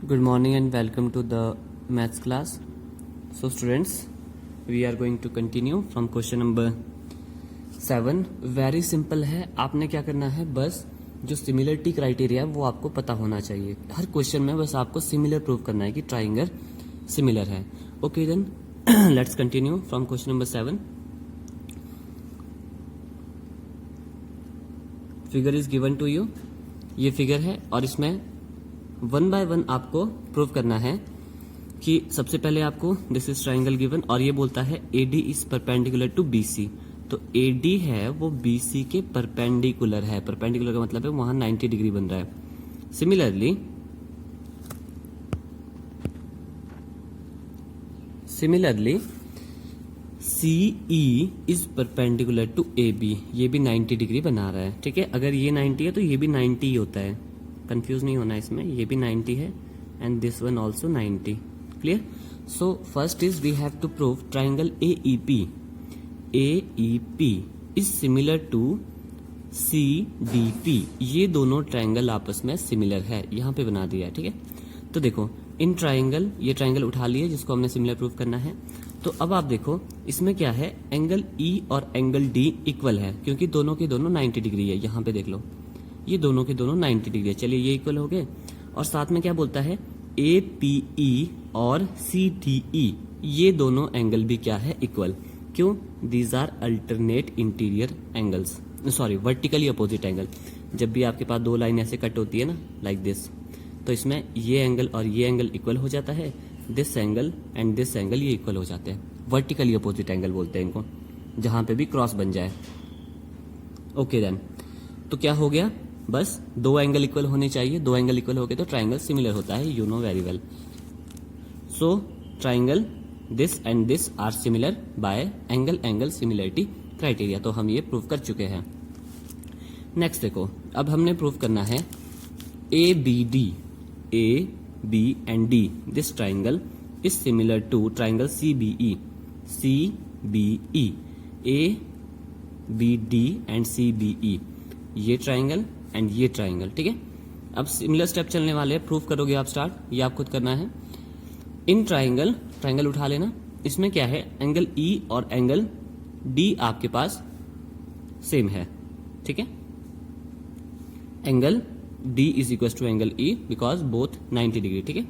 Good morning and welcome to the maths class. So students, we are going to continue from question number 7. Very simple है. आपने क्या करना है, बस जो सिमिलरिटी क्राइटेरिया है वो आपको पता होना चाहिए. हर क्वेश्चन में बस आपको सिमिलर प्रूव करना है कि ट्राइंगल सिमिलर है. Okay then let's continue from question number 7. Figure is given to you. ये फिगर है और इसमें 1 बाय 1 आपको प्रूव करना है कि सबसे पहले आपको दिस इज ट्राइंगल गिवन और ये बोलता है AD is perpendicular to BC. तो AD है वो BC के परपेंडिकुलर है. परपेंडिकुलर का मतलब है वहां 90 डिग्री बन रहा है. Similarly CE is perpendicular to AB. ये भी 90 डिग्री बना रहा है. ठीक है, अगर ये 90 है तो ये भी 90 ही होता है. कंफ्यूज नहीं होना इसमें. ये भी 90 है and this one also 90. Clear. So first is we have to prove triangle AEP is similar to CDP. ये दोनों ट्राइंगल आपस में सिमिलर है. यहां पे बना दिया है. ठीक है, तो देखो इन ट्राइंगल, ये ट्राइंगल उठा लिए जिसको हमने सिमिलर प्रूव करना है. तो अब आप देखो इसमें क्या है, एंगल E और एंगल D इक्वल है क्योंकि दोनों के दोनों 90 डिग्री है. यहां पे देख लो ये दोनों के दोनों 90 डिग्री है. चलिए ये इक्वल हो गए. और साथ में क्या बोलता है, APE और CDE ये दोनों एंगल भी क्या है, इक्वल. क्यों? These are alternate interior angles, sorry vertically opposite angle. जब भी आपके पास दो लाइन ऐसे कट होती है ना लाइक दिस, तो इसमें ये एंगल और ये एंगल इक्वल हो जाता है. This angle and this angle ये इक्वल हो जाते हैं. वर्टिकली अपोजिट एंगल बोलते हैं इनको, जहां पे भी क्रॉस बन जाए. ओके देन, तो क्या हो गया, बस दो एंगल इक्वल होने चाहिए. दो एंगल इक्वल हो गए तो ट्राइंगल सिमिलर होता है. You know very well. So triangle this and this are similar by angle similarity criteria. तो हम ये प्रूव कर चुके हैं. नेक्स्ट देखो, अब हमने प्रूव करना है ABD, A B and D. This triangle is similar to triangle CBE. ABD and CBE. ये ट्राइंगल एंड ये ट्राइंगल. ठीक है, अब सिमिलर स्टेप चलने वाले हैं. प्रूव करोगे आप स्टार्ट, ये आप खुद करना है. इन ट्राइंगल उठा लेना. इसमें क्या है, एंगल E और एंगल D आपके पास सेम है. ठीक है, angle D is equal to angle E because both 90 degree. ठीक है,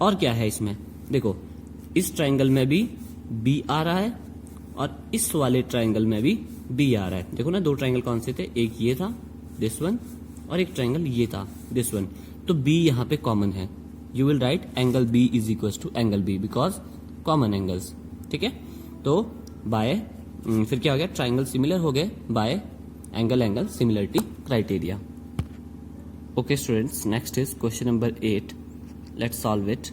और क्या है इसमें, देखो इस ट्राइंगल में भी B आ रहा है और इस वाले ट्राइंगल में भी B आ रहा है. देखो ना, दो ट्राइंगल कौन से थे, एक ये था दिस वन और एक ट्राइंगल ये था दिस वन. तो B यहाँ पे कॉमन है. You will write angle B is equal to angle B because common angles. ठीक है, तो बाय फिर क्या हो गया, ट्राइंगल सिमिलर हो गए bye angle similarity criteria. Okay students, next is question number 8. Let's solve it.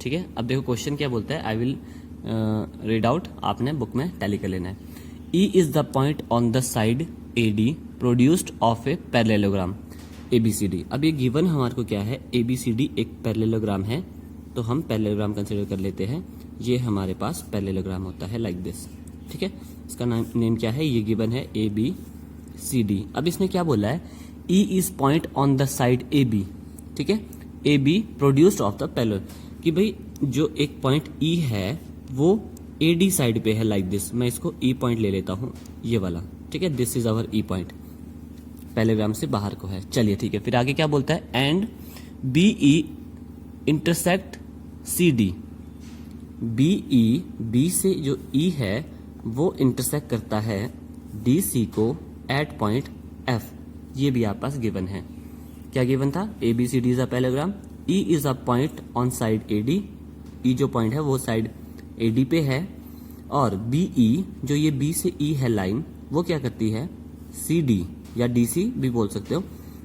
ठीक है, अब देखो क्वेश्चन क्या बोलता है, आई विल रीड आउट, आपने बुक में टैली कर लेना है. E is the point on the side AD produced of a parallelogram ABCD. अब ये गिवन हमारे को क्या है, ABCD एक पैरेललोग्राम है, तो हम पैरेललोग्राम कंसिडर कर लेते हैं. ये हमारे पास पैरेललोग्राम होता है लाइक दिस. ठीक है, इसका नेम क्या है, ये गिवन है ABCD. अब इसने क्या बोला है, E is point on the side AB. ठीक है, AB produced of the parallel, कि भाई जो एक पॉइंट E है वो AD साइड पे है लाइक दिस. मैं इसको E पॉइंट ले लेता हूं, ये वाला. ठीक है, this is our E point, parallelogram से बाहर को है. चलिए ठीक है, फिर आगे क्या बोलता है, and BE intersect CD. B से जो E है वो इंटरसेक्ट करता है DC को एट पॉइंट F. ये भी आप पास गिवन है. क्या गिवन था, ABCD is a parallelogram, E is a point on side AD. E जो पॉइंट है वो साइड AD पे है, और BE जो ये B से E है लाइन, वो क्या करती है, CD या DC भी बोल सकते हो,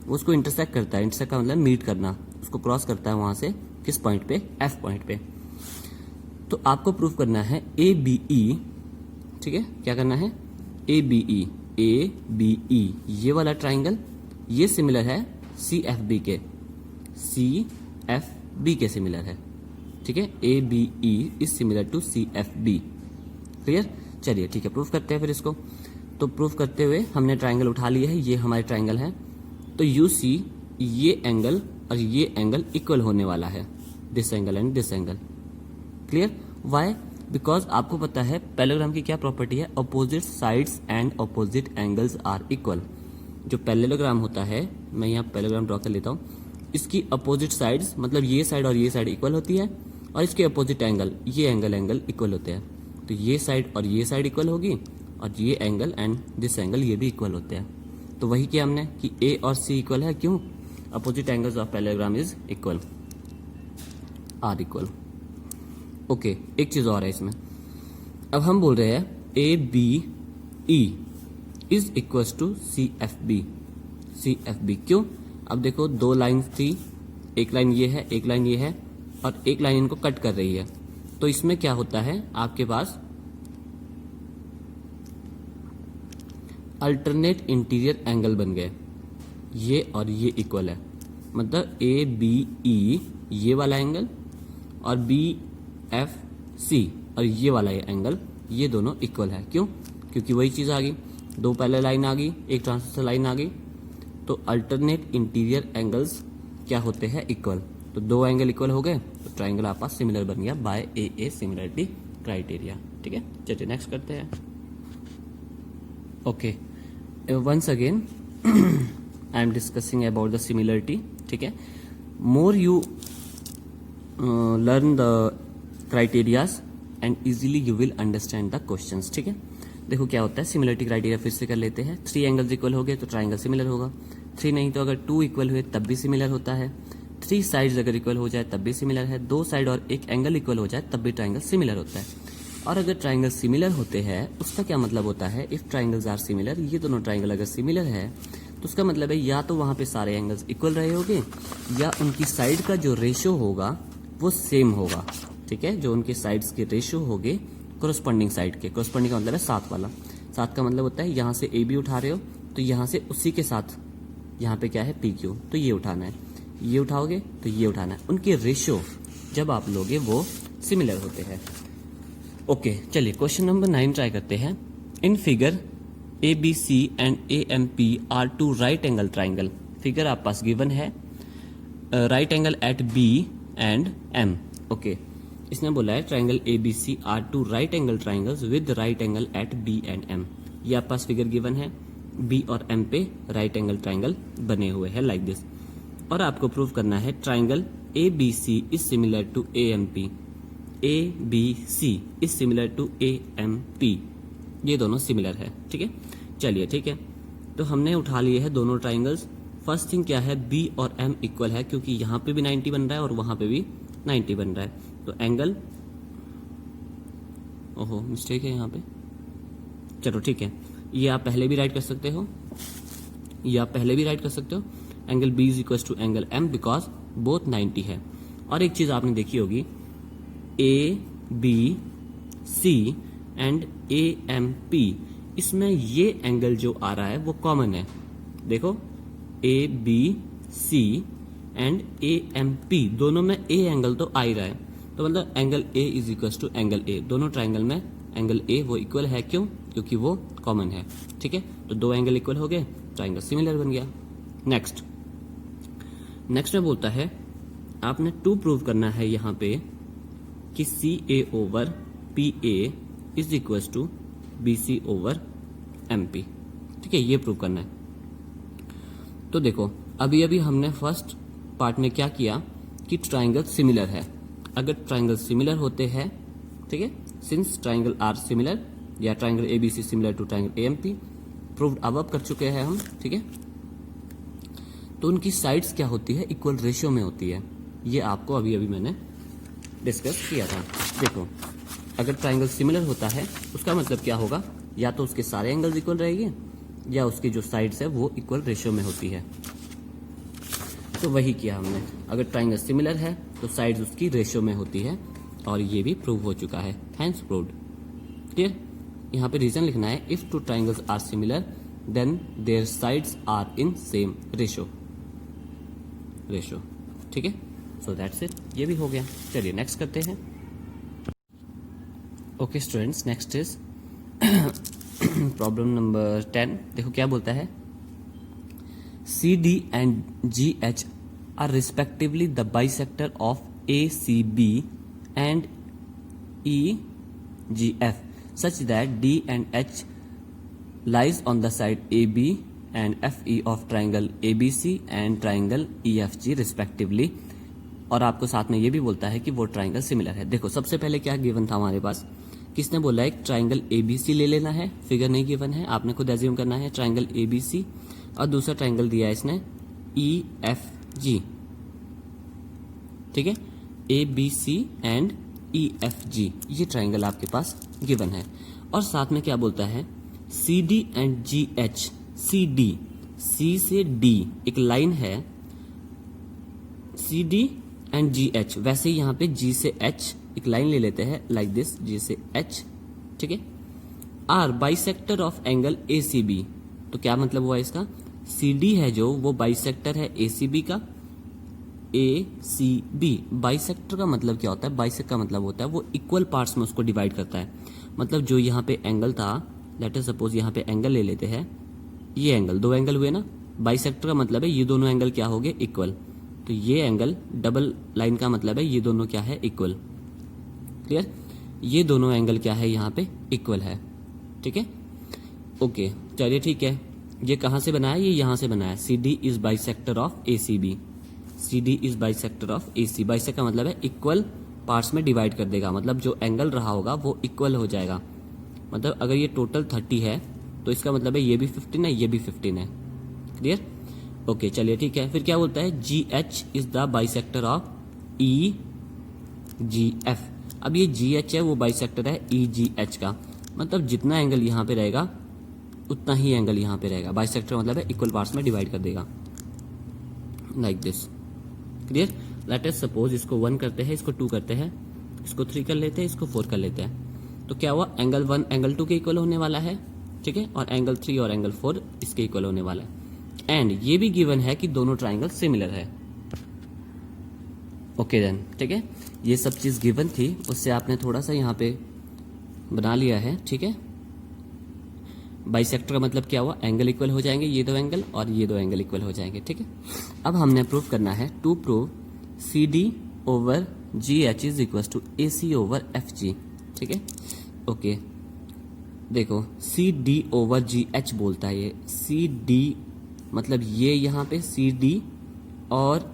उसको इंटरसेक्ट करता है. इंटरसेक्ट का मतलब मीट करना, उसको क्रॉस करता है वहां से किस पॉइंट पे, F पॉइंट पे. तो आपको प्रूफ करना है ABE. ठीक है, क्या करना है, ABE ये वाला ट्राइंगल ये सिमिलर है CFB के सिमिलर है. ठीक है, ABE is similar to CFB. Clear. चलिए ठीक है, प्रूफ करते हैं फिर इसको. तो प्रूफ करते हुए हमने ट्राइंगल उठा लिया है, ये हमारे ट्राइंगल है. तो यू सी ये एंगल और ये एंगल इक्वल होने वाला है. This angle and this angle. Clear? Why? Because आपको पता है पैरेललोग्राम की क्या प्रॉपर्टी है, opposite sides and opposite angles are equal. जो पैरेललोग्राम होता है, मैं यहाँ पैरेललोग्राम ड्रॉ कर लेता हूँ, इसकी अपोजिट साइड्स मतलब ये साइड और ये साइड इक्वल होती है, और इसके अपोजिट एंगल ये एंगल इक्वल होते हैं। तो ये साइड और ये साइड इक्वल होगी, और ये एंगल एंड दिस एंगल ये भी इक्वल होते हैं। तो वही किया हमने कि ए और सी इक्वल है। क्यों? Opposite angles of parallelogram is equal, are equal. Okay, एक चीज और है इसमें। अब हम बोल रहे हैं A B E is equal to C F B. C F B क्यों? अब देखो दो लाइन थी, एक लाइन ये है, एक लाइन ये है, और एक लाइन इनको कट कर रही है। तो इसमें क्या होता है, आपके पास अल्टरनेट इंटीरियर एंगल बन गए, ये और ये इक्वल है। मतलब ए बी ई ये वाला एंगल और बी एफ सी और ये वाला एंगल, ये दोनों इक्वल है। क्यों? क्योंकि वही चीज आ गई, दो पैरेलल लाइन आ गई, एक ट्रांसवर्सल लाइन आ गई। तो अल्टरनेट इंटीरियर एंगल्स क्या होते हैं, इक्वल। तो दो एंगल इक्वल हो गए, तो ट्राइंगल आपका सिमिलर बन गया बाय ए सिमिलरिटी क्राइटेरिया। ठीक है, चलिए नेक्स्ट करते हैं। Okay, once again I am discussing about the similarity. ठीक है, more you learn the criterias and easily you will understand the questions. ठीक है, देखो क्या होता है, सिमिलरिटी क्राइटेरिया फिर से कर लेते हैं। 3 एंगल्स इक्वल हो गए तो ट्राइंगल सिमिलर होगा। 3 नहीं तो अगर 2 इक्वल हुए तब भी सिमिलर होता है। 3 साइड्स अगर इक्वल हो जाए तब भी सिमिलर है। 2 साइड और एक एंगल इक्वल हो जाए तब भी ट्राइंगल सिमिलर होता है। और अगर ट्राइंगल सिमिलर होते हैं उसका क्या मतलब होता है, इफ ट्राइंगल्स आर सिमिलर, ये दोनों ट्राइंगल अगर सिमिलर है तो उसका मतलब है या तो वहां पे सारे एंगल्स इक्वल रहे होंगे, या उनकी साइड का जो रेशियो होगा वो सेम होगा। ठीक है, जो उनके साइड्स के रेशियो होंगे कोरोस्पोंडिंग साइड के, कोरोस्पोंडिंग का मतलब है साथ वाला। साथ का मतलब होता है यहाँ से ए बी उठा रहे हो तो यहाँ से उसी के साथ यहाँ पे क्या है पी क्यू, तो ये उठाना है, ये उठाओगे तो ये उठाना है। उनके रेशियो जब आप लोगे वो सिमिलर होते हैं। ओके, चलिए क्वेश्चन नंबर 9 ट्राई करते हैं। In figure A B C and A M P are 2 right angle triangle. Figure आप पास गिवन है, right angle at B and M. Okay, इसने बोला है triangle A B C are 2 right angle triangles with right angle at B and M. ये आप पास figure given है, बी और एम पे राइट एंगल ट्राइंगल बने हुए हैं लाइक दिस। और आपको प्रूव करना है triangle A B C is similar to A M P, A B C is similar to A M P, ये दोनों सिमिलर है। ठीक है, चलिए ठीक है, तो हमने उठा लिए हैं दोनों ट्राइंगल्स। फर्स्ट थिंग क्या है, बी और एम इक्वल है क्योंकि यहाँ पे भी 90 बन रहा है और वहां पे भी 90 बन रहा है। तो एंगल, ओहो मिस्टेक है यहाँ पे, चलो ठीक है, ये आप पहले भी राइट कर सकते हो, ये आप पहले भी राइट कर सकते हो। Angle B is equal to angle M because both 90 है। और एक चीज आपने देखी होगी, A B C and A M P, इसमें ये एंगल जो आ रहा है वो कॉमन है। देखो A B C and A M P दोनों में ए एंगल तो आ ही रहा है, तो मतलब angle A is equal to angle A. दोनों ट्राइंगल में एंगल ए वो इक्वल है, क्यों? क्योंकि वो कॉमन है। ठीक है, तो दो एंगल इक्वल हो गए, ट्राइंगल सिमिलर बन गया। नेक्स्ट में बोलता है आपने 2 प्रूव करना है यहाँ पे कि C A over P A is equal to B C over M P. ठीक है, ये प्रूव करना है। तो देखो अभी अभी हमने फर्स्ट पार्ट में क्या किया कि ट्राइंगल सिमिलर है। अगर ट्राइंगल सिमिलर होते हैं, ठीक है, सिंस ट्राइंगल आर सिमिलर या triangle ABC similar to triangle AMP, proved अब कर चुके हैं हम। ठीक है, तो उनकी साइड्स क्या होती है, इक्वल रेशियो में होती है। ये आपको अभी अभी मैंने डिस्कस किया था। देखो अगर ट्राइंगल सिमिलर होता है उसका मतलब क्या होगा, या तो उसके सारे एंगल्स इक्वल रहेंगे या उसकी जो साइड्स है वो इक्वल रेशियो में होती है। तो वही किया हमने, अगर ट्राइंगल सिमिलर है तो साइड्स उसकी रेशियो में होती है, और ये भी प्रूव हो चुका है, हैंस प्रूव्ड। क्लियर? यहाँ पे रीजन लिखना है, if two triangles are similar then their sides are in same ratio. ठीक है, सो दैट्स इट, ये भी हो गया। चलिए नेक्स्ट करते हैं। Okay students, next is problem number 10। देखो क्या बोलता है, C D and G H are respectively the bisector of ACB and EGF such that D and H lies on the side AB and FE of triangle ABC and triangle EFG respectively। और आपको साथ में ये भी बोलता है कि वो ट्राइंगल सिमिलर है। देखो सबसे पहले क्या गिवन था हमारे पास, किसने बोला एक ट्राइंगल ABC ले लेना है, फिगर नहीं गिवन है, आपने खुद एज्यूम करना है ट्राइंगल ABC, और दूसरा ट्राइंगल दिया है इसने EFG, ठीक है, ABC एंड EFG, ये ट्राइंगल आपके पास गिवन है। और साथ में क्या बोलता है CD and GH, CD, C से D एक लाइन है, CD एंड GH, वैसे ही यहाँ पे G से H एक लाइन ले लेते हैं लाइक दिस, G से H, ठीक है, are bisector of angle ACB। तो क्या मतलब हुआ इसका, CD है जो वो बाइसेक्टर है ACB का, ACB बाइसेक्टर का मतलब क्या होता है, बाइसेक्ट का मतलब होता है वो इक्वल पार्ट्स में उसको डिवाइड करता है। मतलब जो यहाँ पे एंगल था, लेट अस सपोज यहाँ पे एंगल ले लेते हैं, ये एंगल, दो एंगल हुए ना, बाइसेक्टर का मतलब है ये दोनों एंगल क्या हो गए, इक्वल। तो ये एंगल डबल लाइन का मतलब है ये दोनों क्या है, इक्वल। क्लियर, ये दोनों एंगल क्या है यहाँ पे, इक्वल है, ठीक है, ओके चलिए ठीक है। ये कहाँ से बनाया, ये यहाँ से बनाया, CD is bisector of ACB, CD is bisector of AC, bisect का मतलब है इक्वल पार्ट्स में डिवाइड कर देगा, मतलब जो एंगल रहा होगा वो इक्वल हो जाएगा। मतलब अगर ये टोटल 30 है तो इसका मतलब है ये भी 15 है, ये भी 15 है। क्लियर, ओके चलिए ठीक है। फिर क्या बोलता है, GH is the bisector of EGF। अब ये GH है वो बाइसेक्टर है EGH का, मतलब जितना एंगल यहाँ पे रहेगा उतना ही एंगल यहाँ पे रहेगा। बाइसेक्टर मतलब है इक्वल पार्ट्स में डिवाइड कर देगा like this. Clear, let us suppose इसको 1 करते हैं, इसको 2 करते हैं, इसको 3 कर लेते हैं, इसको 4 कर लेते हैं। तो क्या हुआ, एंगल 1 एंगल 2 के इक्वल होने वाला है, ठीक है, और एंगल 3 और एंगल 4 इसके इक्वल होने वाला है। एंड ये भी गिवन है कि दोनों ट्राइंगल सिमिलर है। ओके देन, ठीक है, ये सब चीज गिवन थी, उससे आपने थोड़ा सा यहाँ पे बना लिया है, ठीक है। बाइसेक्टर का मतलब क्या हुआ, एंगल इक्वल हो जाएंगे, ये दो एंगल और ये दो एंगल इक्वल हो जाएंगे, ठीक है। अब हमने प्रूव करना है, to prove CD over GH is equal to AC over FG, ठीक है, ओके। देखो CD ओवर GH बोलता है ये, CD मतलब ये यहाँ पे CD और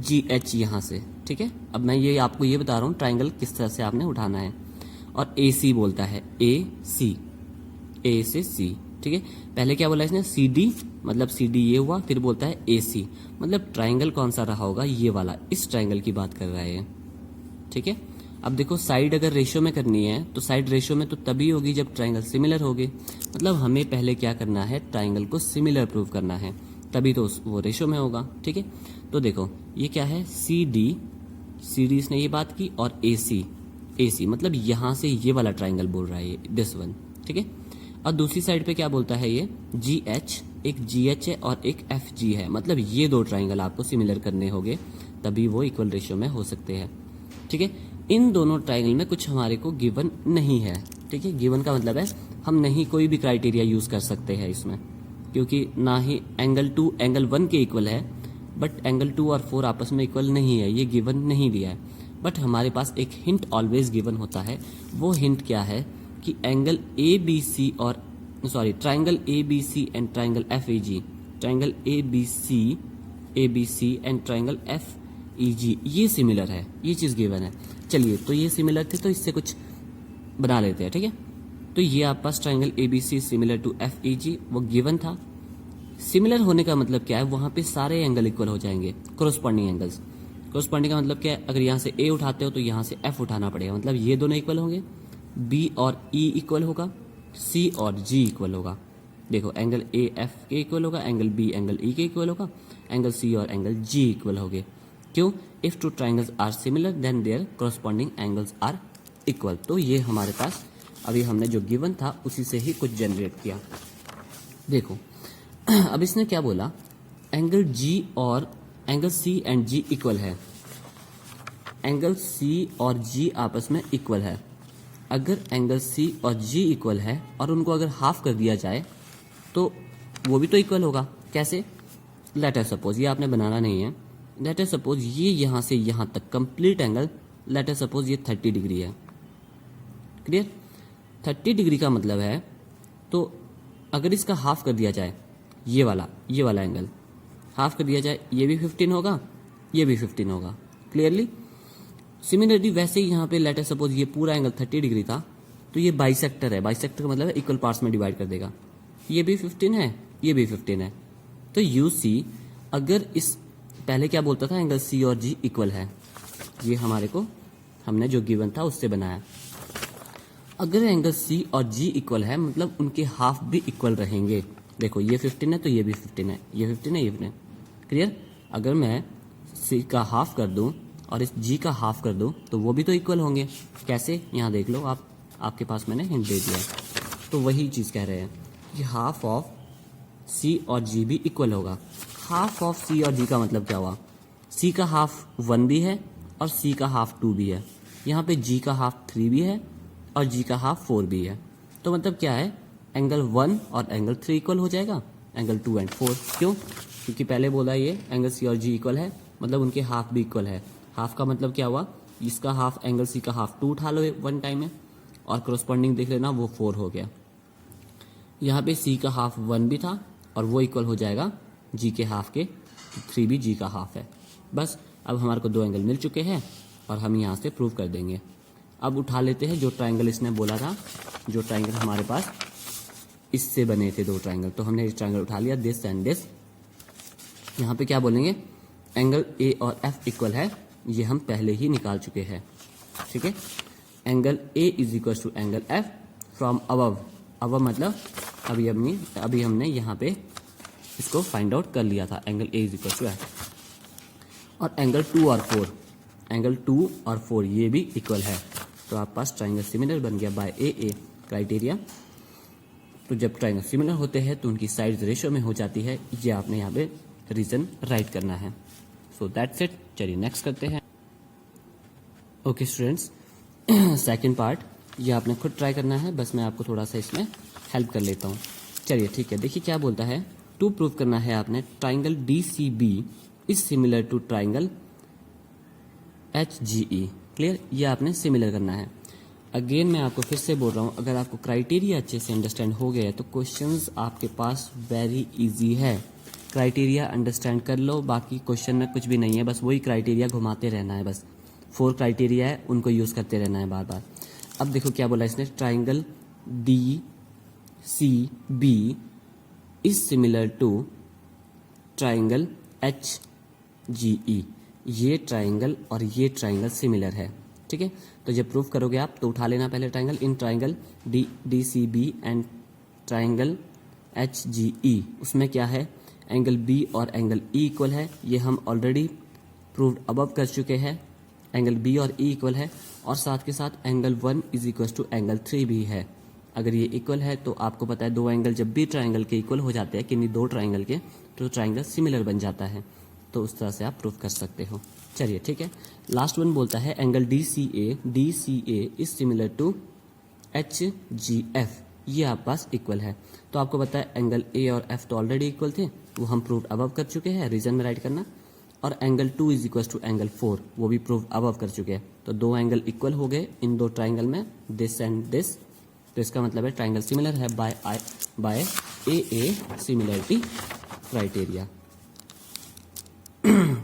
GH यहाँ से, ठीक है। अब मैं ये आपको ये बता रहा हूँ ट्राइंगल किस तरह से आपने उठाना है। और AC बोलता है AC, A से C, ठीक है। पहले क्या बोला इसने, CD मतलब CD ये हुआ, फिर बोलता है AC मतलब ट्राइंगल कौन सा रहा होगा, ये वाला, इस ट्राइंगल की बात कर रहा है, ठीक है। अब देखो साइड अगर रेशियो में करनी है तो साइड रेशियो में तो तभी होगी जब ट्राइंगल सिमिलर होगे। मतलब हमें पहले क्या करना है, ट्राइंगल को सिमिलर प्रूव करना है, तभी तो वो रेशियो में होगा, ठीक है। तो देखो ये क्या है, CD इसने ये बात की, और AC मतलब यहां से ये वाला ट्राइंगल बोल रहा है, दिस वन, ठीक है। और दूसरी साइड पे क्या बोलता है ये, GH, एक GH है और एक FG है, मतलब ये दो ट्राइंगल आपको सिमिलर करने होंगे तभी वो इक्वल रेशियो में हो सकते हैं, ठीक है। इन दोनों ट्राइंगल में कुछ हमारे को गिवन नहीं है, ठीक है। गिवन का मतलब है हम नहीं कोई भी क्राइटेरिया यूज कर सकते हैं इसमें, क्योंकि ना ही एंगल 2 एंगल 1 के इक्वल है, बट एंगल 2 और 4 आपस में इक्वल नहीं है, ये गिवन नहीं दिया है। बट हमारे पास एक हिंट ऑलवेज गिवन होता है, वो हिंट क्या है कि एंगल ABC और triangle ABC and triangle FAG, triangle ABC and triangle FEG ये सिमिलर है, ये चीज गिवन है। चलिए तो ये सिमिलर थे तो इससे कुछ बना लेते हैं, ठीक है। तो ये आपके पास triangle ABC similar to FEG वो गिवन था। सिमिलर होने का मतलब क्या है, वहां पे सारे एंगल इक्वल हो जाएंगे, कोरोस्पॉन्डिंग एंगल्स। कोरोस्पॉन्डिंग का मतलब क्या है, अगर यहाँ से A उठाते हो तो यहाँ से F उठाना पड़ेगा, मतलब ये दोनों इक्वल होंगे, B और E इक्वल होगा, C और G इक्वल होगा। देखो एंगल AF के इक्वल होगा, एंगल B एंगल E के इक्वल होगा, एंगल C और एंगल G इक्वल होंगे। क्यों, if two triangles are similar then their corresponding angles are equal. तो ये हमारे पास अभी हमने जो गिवन था उसी से ही कुछ जनरेट किया। देखो अब इसने क्या बोला, एंगल G और angle C and G equal है, एंगल C और G आपस में इक्वल है। अगर एंगल C और G इक्वल है और उनको अगर हाफ कर दिया जाए तो वो भी तो इक्वल होगा। कैसे, लेट अस सपोज, ये आपने बनाना नहीं है, लेट अस सपोज ये यहाँ से यहाँ तक complete angle, let us suppose ये 30 डिग्री है। क्लियर? 30 डिग्री का मतलब है, तो अगर इसका हाफ कर दिया जाए, ये वाला एंगल हाफ कर दिया जाए, ये भी 15 होगा, ये भी 15 होगा। क्लियरली? सिमिलरली वैसे ही यहाँ पे लेट अस सपोज ये पूरा एंगल 30 डिग्री था, तो ये बाइसेक्टर है। बाइसेक्टर का मतलब है इक्वल पार्ट्स में डिवाइड कर देगा। ये भी 15 है, ये भी 15 है। तो यू सी, अगर इस पहले क्या बोलता था, एंगल सी और जी इक्वल है, ये हमारे को हमने जो गिवन था उससे बनाया। अगर एंगल सी और जी इक्वल है मतलब उनके हाफ भी इक्वल रहेंगे। देखो ये 15 है तो ये भी 15 है, ये 15 है, ये 15 है। क्लियर? अगर मैं सी का हाफ कर दूं और इस जी का हाफ कर दूं तो वो भी तो इक्वल होंगे। कैसे? यहाँ देख लो आप, आपके पास मैंने हिंट दे दिया है। तो वही चीज़ कह रहे हैं कि हाफ ऑफ सी और जी भी इक्वल होगा। हाफ ऑफ सी और जी का मतलब क्या हुआ? सी का हाफ 1 भी है और सी का हाफ 2 भी है। यहाँ पे जी का हाफ 3 भी है और जी का हाफ 4 भी है। तो मतलब क्या है, एंगल 1 और एंगल 3 इक्वल हो जाएगा, एंगल 2 एंड 4। क्यों? क्योंकि पहले बोला ये एंगल सी और जी इक्वल है, मतलब उनके हाफ भी इक्वल है। हाफ का मतलब क्या हुआ, इसका हाफ एंगल सी का हाफ 2 उठा लो 1 टाइम में, और करस्पॉन्डिंग देख लेना वो 4 हो गया। यहाँ पे सी का हाफ 1 भी था और वो इक्वल हो जाएगा जी के हाफ के, 3 भी जी का हाफ है। बस अब हमारे को 2 एंगल मिल चुके हैं और हम यहाँ से प्रूव कर देंगे। अब उठा लेते हैं जो ट्राइंगल इसने बोला था, जो ट्राइंगल हमारे पास इससे बने थे 2 ट्राइंगल, तो हमने इस ट्राइंगल उठा लिया, दिस एंड दिस। यहाँ पे क्या बोलेंगे, एंगल ए और एफ इक्वल है, ये हम पहले ही निकाल चुके हैं। ठीक है? Angle A is equal to angle F from above. Above मतलब अभी हमने यहाँ पे इसको फाइंड आउट कर लिया था, angle A is equal to F. और एंगल 2 और 4, एंगल 2 और 4 ये भी इक्वल है, तो आपके पास ट्राइंगल सिमिलर बन गया बाय ए क्राइटेरिया। तो जब ट्राइंगल सिमिलर होते हैं तो उनकी साइड्स रेशियो में हो जाती है, ये आपने यहाँ पे रीजन राइट करना है। सो दैट्स इट। चलिए नेक्स्ट करते हैं। ओके स्टूडेंट्स, सेकंड पार्ट ये आपने खुद ट्राई करना है, बस मैं आपको थोड़ा सा इसमें हेल्प कर लेता हूँ। चलिए ठीक है, देखिए क्या बोलता है, टू प्रूव करना है आपने triangle D C B is similar to triangle H G E. Clear? ये आपने सिमिलर करना है। अगेन मैं आपको फिर से बोल रहा हूँ, अगर आपको क्राइटेरिया अच्छे से अंडरस्टैंड हो गया है तो क्वेश्चंस आपके पास वेरी इजी है। क्राइटेरिया अंडरस्टैंड कर लो, बाकी क्वेश्चन में कुछ भी नहीं है, बस वही क्राइटेरिया घुमाते रहना है। बस 4 क्राइटेरिया है, उनको यूज़ करते रहना है बार बार। अब देखो क्या बोला इसने, triangle D C B is similar to triangle H G E. ये ट्राइंगल और ये ट्राइंगल सिमिलर है। ठीक है? तो जब प्रूफ करोगे आप तो उठा लेना पहले triangle, in triangle D C B and triangle H G E, उसमें क्या है, एंगल बी और एंगल ई इक्वल है। ये हम ऑलरेडी प्रूव्ड अबव कर चुके हैं, एंगल बी और ई इक्वल है। और साथ के साथ angle 1 is equal to angle 3 भी है। अगर ये इक्वल है तो आपको पता है 2 एंगल जब भी ट्राइंगल के इक्वल हो जाते हैं, किन्हीं 2 ट्राइंगल के, तो ट्राइंगल सिमिलर बन जाता है। तो उस तरह से आप प्रूफ कर सकते हो। चलिए ठीक है, लास्ट वन बोलता है angle D C A is similar to H G F. ये आपके पास इक्वल है। तो आपको पता है एंगल ए और एफ तो ऑलरेडी इक्वल थे, वो हम प्रूव अबव कर चुके हैं, रीजन में राइट करना। और angle 2 is equal to angle 4, वो भी प्रूव अबव कर चुके हैं। तो 2 एंगल इक्वल हो गए इन 2 ट्राइंगल में, दिस एंड दिस। तो इसका मतलब है ट्राइंगल सिमिलर है by a similarity criteria.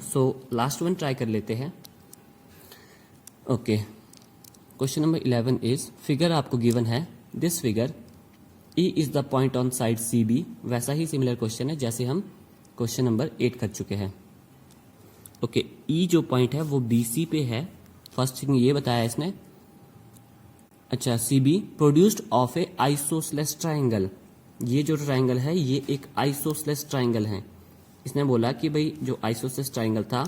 So last one try कर लेते हैं। Okay, question number 11 is, figure आपको गिवन है, this figure E is the point on side C B. वैसा ही सिमिलर क्वेश्चन है जैसे हम क्वेश्चन नंबर 8 कर चुके हैं। ओके, ई जो पॉइंट है वो बी सी पे है। फर्स्ट थिंग ये बताया इसने। अच्छा, C B produced of a isosceles triangle. ये जो ट्राइंगल है ये एक आइसोसेलेस ट्राइंगल है। इसने बोला कि भाई जो आइसोसेलेस ट्राइंगल था,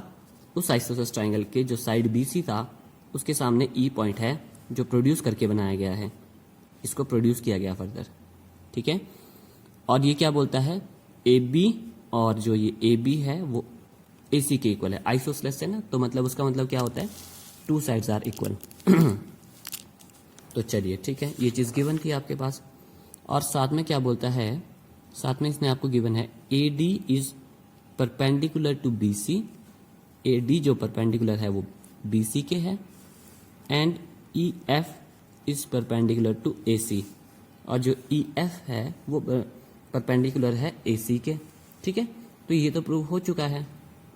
उस आइसोसेलेस ट्राइंगल के जो साइड बी सी था उसके सामने ई पॉइंट है जो प्रोड्यूस करके बनाया गया है। इसको प्रोड्यूस किया गया फर्दर। ठीक है? और ये क्या बोलता है, ए बी और जो ये ए बी है वो ए सी के इक्वल है। आइसोसेलेस है ना, तो मतलब उसका मतलब क्या होता है, 2 साइड्स आर इक्वल। तो चलिए ठीक है, ये चीज़ गिवन थी आपके पास। और साथ में क्या बोलता है, साथ में इसने आपको गिवन है A D is perpendicular to B C A D जो परपेंडिकुलर है वो बी सी के है, and E F is perpendicular to A C, और जो ई एफ है वो परपेंडिकुलर है ए सी के। ठीक है, तो ये तो प्रूव हो चुका है।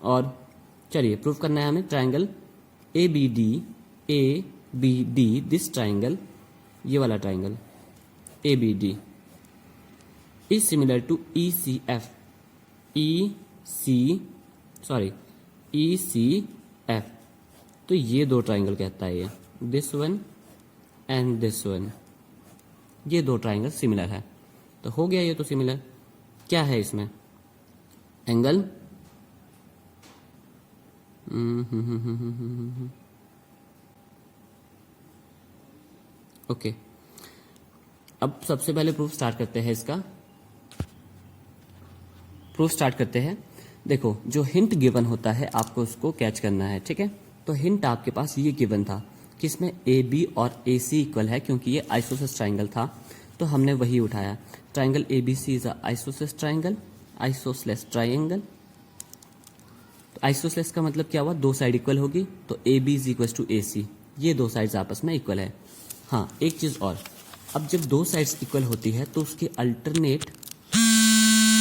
और चलिए प्रूव करना है हमें triangle A B D, this triangle, ये वाला triangle A B D is similar to E C F, E C F. तो ये दो ट्राइंगल कहता है ये, this one and this one, ये दो ट्राइंगल सिमिलर है। तो हो गया ये तो सिमिलर। क्या है इसमें? Angle okay. अब सबसे पहले प्रूफ स्टार्ट करते हैं इसका। प्रूफ स्टार्ट करते हैं। देखो, जो हिंट गिवन होता है आपको उसको कैच करना है। ठीक है, तो हिंट आपके पास ये गिवन था कि इसमें ए बी और ए सी इक्वल है, क्योंकि ये आइसोसेलेस ट्राइंगल था तो हमने वही उठाया। Triangle A B C is isosceles triangle, isosceles triangle. तो आइसोसेलेस का मतलब क्या हुआ? दो साइड इक्वल होगी, तो A B is equal to A C, ये दो साइड्स आपस में इक्वल है। हाँ, एक चीज और, अब जब दो साइड्स इक्वल होती है तो उसके अल्टरनेट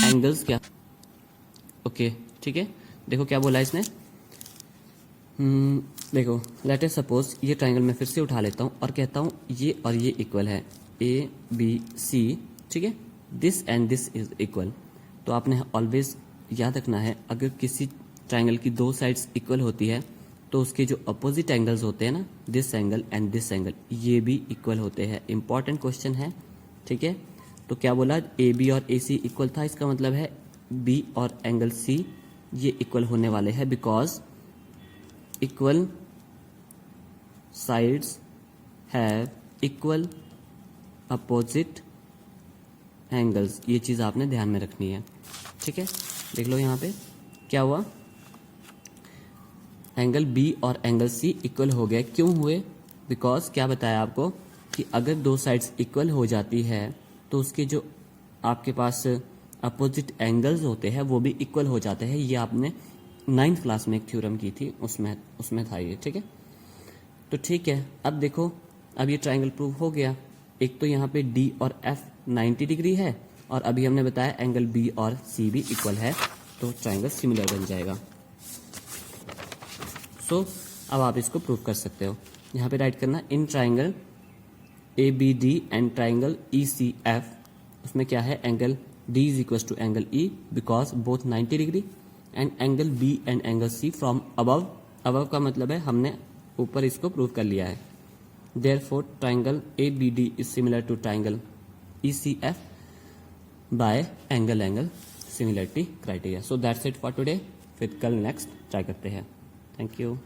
एंगल्स क्या? ओके, ठीक है। देखो क्या बोला इसने। देखो, लेट अस सपोज ये ट्राइंगल मैं फिर से उठा लेता हूँ और कहता हूँ ये और ये इक्वल है, ए बी सी। ठीक है, this and this is equal. तो आपने ऑलवेज याद रखना है, अगर किसी ट्राइंगल की दो साइड्स इक्वल होती है तो उसके जो अपोजिट एंगल्स होते हैं ना, this angle and this angle, ये भी इक्वल होते हैं। इंपॉर्टेंट क्वेश्चन है। ठीक है, तो क्या बोला? ए बी और ए सी इक्वल था, इसका मतलब है बी और एंगल सी ये इक्वल होने वाले हैं, because equal sides have equal opposite angles. ये चीज आपने ध्यान में रखनी है। ठीक है, देख लो यहाँ पे क्या हुआ। एंगल बी और एंगल सी इक्वल हो गए। क्यों हुए? बिकॉज क्या बताया आपको कि अगर दो साइड्स इक्वल हो जाती है तो उसके जो आपके पास अपोजिट एंगल्स होते हैं वो भी इक्वल हो जाते हैं। ये आपने 9th क्लास में एक थ्योरम की थी, उसमें था ये। ठीक है, तो ठीक है। अब देखो, अब ये ट्राइंगल प्रूव हो गया। एक तो यहाँ पे डी और एफ 90 डिग्री है, और अभी हमने बताया एंगल बी और सी भी इक्वल है, तो ट्राइंगल सिमिलर बन जाएगा। सो अब आप इसको प्रूव कर सकते हो। यहाँ पे राइट करना, in triangle A B D and triangle E C F, उसमें क्या है? Angle D is equal to angle E because both 90 degree, and angle B and angle C from above. Above का मतलब है हमने ऊपर इसको प्रूव कर लिया है। Therefore triangle A B D is similar to triangle E C F by angle similarity criteria. So that's it for today. फिर कल नेक्स्ट ट्राई करते हैं। Thank you.